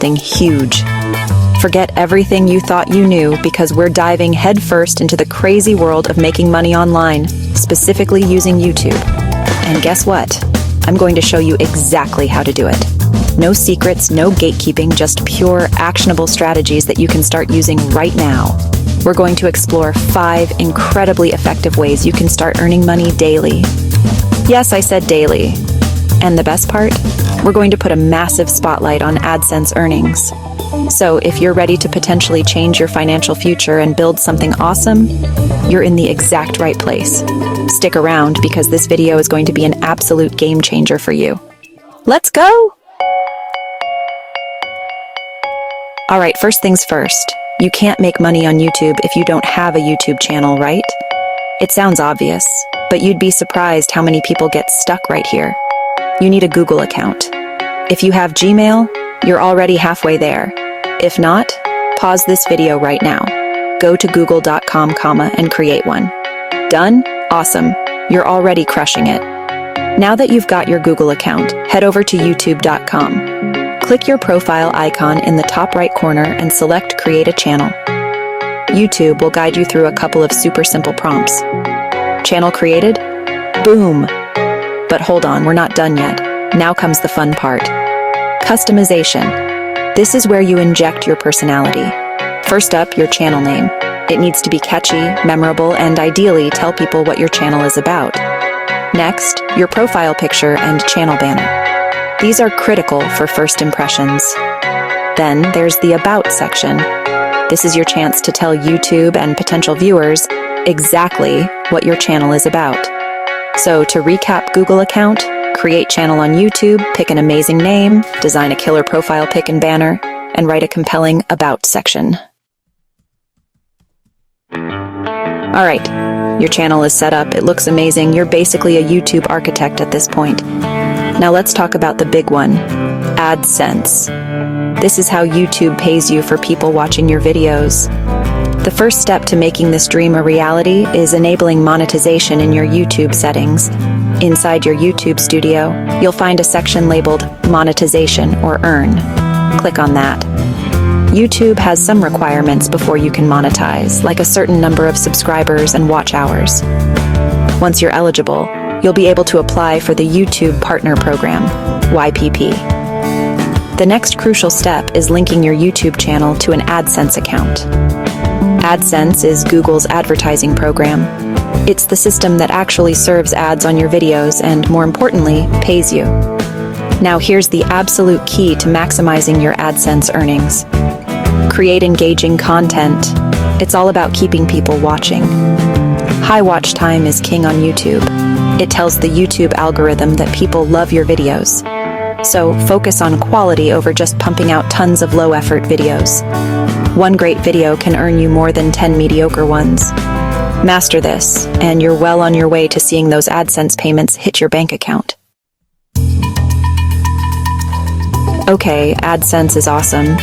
something huge. Forget everything you thought you knew because we're diving headfirst into the crazy world of making money online, specifically using YouTube. And guess what? I'm going to show you exactly how to do it. No secrets, no gatekeeping, just pure, actionable strategies that you can start using right now. We're going to explore 5 incredibly effective ways you can start earning money daily. Yes, I said daily. And the best part? We're going to put a massive spotlight on AdSense earnings. So if you're ready to potentially change your financial future and build something awesome, you're in the exact right place. Stick around because this video is going to be an absolute game changer for you. Let's go! Alright, first things first. You can't make money on YouTube if you don't have a YouTube channel, right? It sounds obvious, but you'd be surprised how many people get stuck right here. You need a Google account. If you have Gmail, you're already halfway there. If not, pause this video right now. Go to google.com, and create one. Done? Awesome. You're already crushing it. Now that you've got your Google account, head over to youtube.com. Click your profile icon in the top right corner and select Create a Channel. YouTube will guide you through a couple of super simple prompts. Channel created? Boom! But hold on, we're not done yet. Now comes the fun part. Customization. This is where you inject your personality. First up, your channel name. It needs to be catchy, memorable, and ideally tell people what your channel is about. Next, your profile picture and channel banner. These are critical for first impressions. Then there's the About section. This is your chance to tell YouTube and potential viewers exactly what your channel is about. So to recap, Google account, create channel on YouTube, pick an amazing name, design a killer profile pic and banner, and write a compelling About section. Alright, your channel is set up, it looks amazing, you're basically a YouTube architect at this point. Now let's talk about the big one, AdSense. This is how YouTube pays you for people watching your videos. The first step to making this dream a reality is enabling monetization in your YouTube settings. Inside your YouTube studio, you'll find a section labeled Monetization or Earn. Click on that. YouTube has some requirements before you can monetize, like a certain number of subscribers and watch hours. Once you're eligible, you'll be able to apply for the YouTube Partner Program, YPP. The next crucial step is linking your YouTube channel to an AdSense account. AdSense is Google's advertising program. It's the system that actually serves ads on your videos and, more importantly, pays you. Now here's the absolute key to maximizing your AdSense earnings. Create engaging content. It's all about keeping people watching. High watch time is king on YouTube. It tells the YouTube algorithm that people love your videos. So focus on quality over just pumping out tons of low-effort videos. One great video can earn you more than 10 mediocre ones. Master this, and you're well on your way to seeing those AdSense payments hit your bank account. Okay, AdSense is awesome.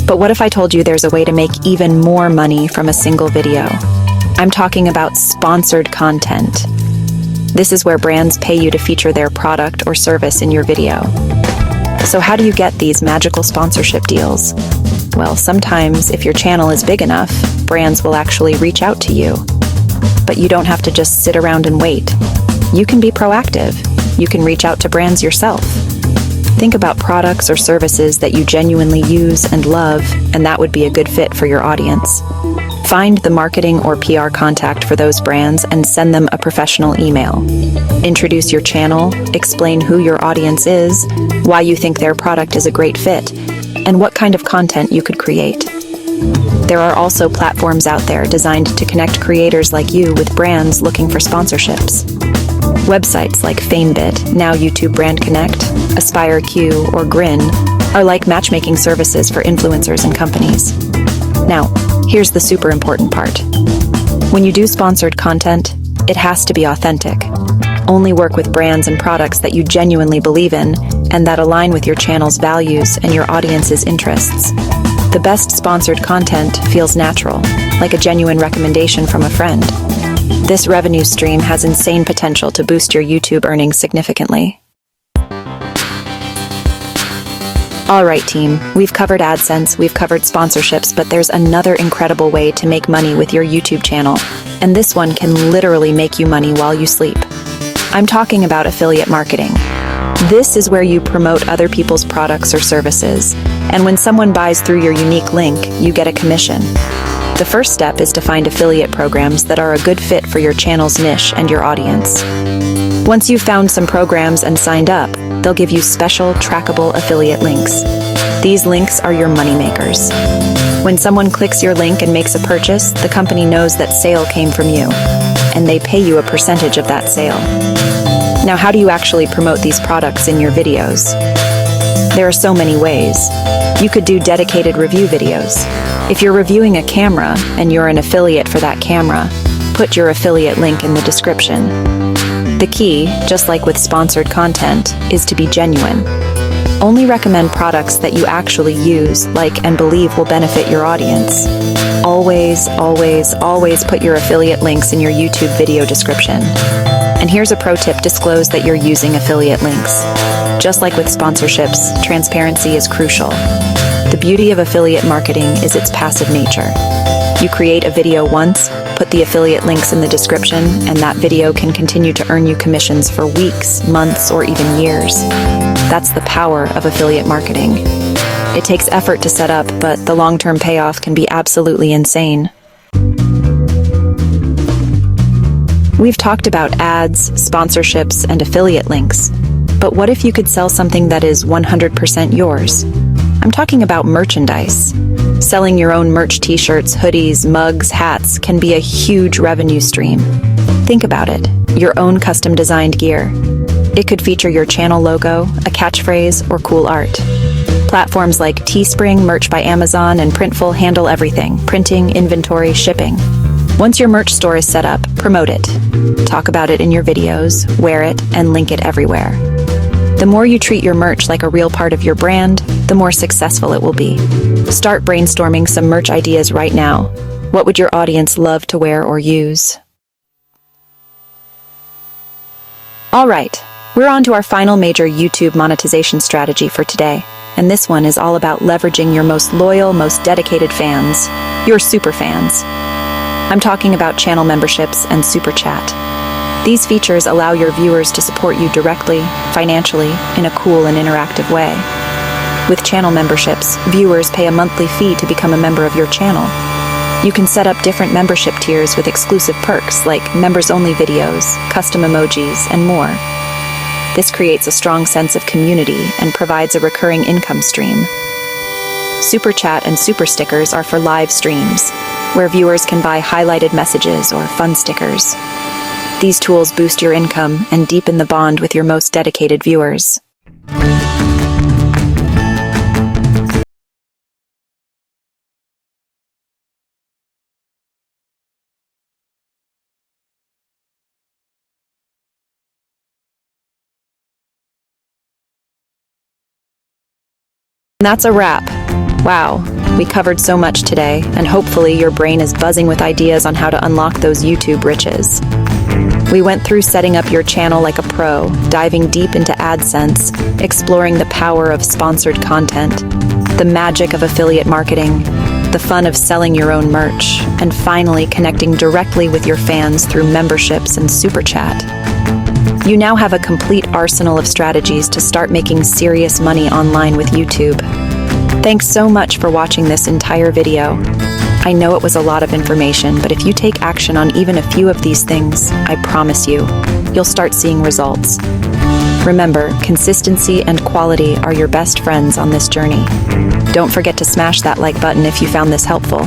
But what if I told you there's a way to make even more money from a single video? I'm talking about sponsored content. This is where brands pay you to feature their product or service in your video. So how do you get these magical sponsorship deals? Well, sometimes if your channel is big enough, brands will actually reach out to you. But you don't have to just sit around and wait. You can be proactive. You can reach out to brands yourself. Think about products or services that you genuinely use and love, and that would be a good fit for your audience. Find the marketing or PR contact for those brands and send them a professional email. Introduce your channel, explain who your audience is, why you think their product is a great fit, and what kind of content you could create. There are also platforms out there designed to connect creators like you with brands looking for sponsorships. Websites like FameBit, now YouTube Brand Connect, AspireQ, or Grin are like matchmaking services for influencers and companies. Now, here's the super important part. When you do sponsored content, it has to be authentic. Only work with brands and products that you genuinely believe in and that align with your channel's values and your audience's interests. The best sponsored content feels natural, like a genuine recommendation from a friend. This revenue stream has insane potential to boost your YouTube earnings significantly. All right, team, we've covered AdSense, we've covered sponsorships, but there's another incredible way to make money with your YouTube channel, and this one can literally make you money while you sleep. I'm talking about affiliate marketing. This is where you promote other people's products or services, and when someone buys through your unique link, you get a commission. The first step is to find affiliate programs that are a good fit for your channel's niche and your audience. Once you've found some programs and signed up, they'll give you special, trackable affiliate links. These links are your moneymakers. When someone clicks your link and makes a purchase, the company knows that sale came from you, and they pay you a percentage of that sale. Now, how do you actually promote these products in your videos? There are so many ways. You could do dedicated review videos. If you're reviewing a camera and you're an affiliate for that camera, put your affiliate link in the description. The key, just like with sponsored content, is to be genuine. Only recommend products that you actually use, like, and believe will benefit your audience. Always, always, always put your affiliate links in your YouTube video description. And here's a pro tip: disclose that you're using affiliate links. Just like with sponsorships, transparency is crucial. The beauty of affiliate marketing is its passive nature. You create a video once, put the affiliate links in the description, and that video can continue to earn you commissions for weeks, months, or even years. That's the power of affiliate marketing. It takes effort to set up, but the long-term payoff can be absolutely insane. We've talked about ads, sponsorships, and affiliate links. But what if you could sell something that is 100% yours? I'm talking about merchandise. Selling your own merch t-shirts, hoodies, mugs, hats can be a huge revenue stream. Think about it, your own custom-designed gear. It could feature your channel logo, a catchphrase, or cool art. Platforms like Teespring, Merch by Amazon, and Printful handle everything: printing, inventory, shipping. Once your merch store is set up, promote it. Talk about it in your videos, wear it, and link it everywhere. The more you treat your merch like a real part of your brand, the more successful it will be. Start brainstorming some merch ideas right now. What would your audience love to wear or use? All right, we're on to our final major YouTube monetization strategy for today. And this one is all about leveraging your most loyal, most dedicated fans, your super fans. I'm talking about channel memberships and super chat. These features allow your viewers to support you directly, financially, in a cool and interactive way. With channel memberships, viewers pay a monthly fee to become a member of your channel. You can set up different membership tiers with exclusive perks like members-only videos, custom emojis, and more. This creates a strong sense of community and provides a recurring income stream. Super Chat and Super Stickers are for live streams, where viewers can buy highlighted messages or fun stickers. These tools boost your income and deepen the bond with your most dedicated viewers. And that's a wrap. Wow, we covered so much today, and hopefully your brain is buzzing with ideas on how to unlock those YouTube riches. We went through setting up your channel like a pro, diving deep into AdSense, exploring the power of sponsored content, the magic of affiliate marketing, the fun of selling your own merch, and finally connecting directly with your fans through memberships and Super Chat. You now have a complete arsenal of strategies to start making serious money online with YouTube. Thanks so much for watching this entire video. I know it was a lot of information, but if you take action on even a few of these things, I promise you'll start seeing results. Remember, consistency and quality are your best friends on this journey. Don't forget to smash that like button if you found this helpful.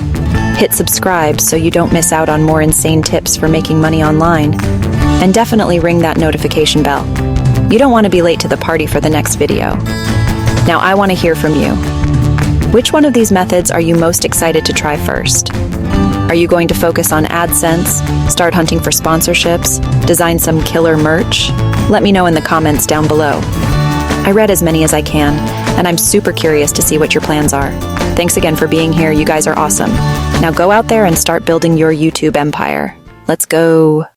Hit subscribe so you don't miss out on more insane tips for making money online. And definitely ring that notification bell. You don't want to be late to the party for the next video. Now I want to hear from you. Which one of these methods are you most excited to try first? Are you going to focus on AdSense, start hunting for sponsorships, design some killer merch? Let me know in the comments down below. I read as many as I can, and I'm super curious to see what your plans are. Thanks again for being here, you guys are awesome. Now go out there and start building your YouTube empire. Let's go.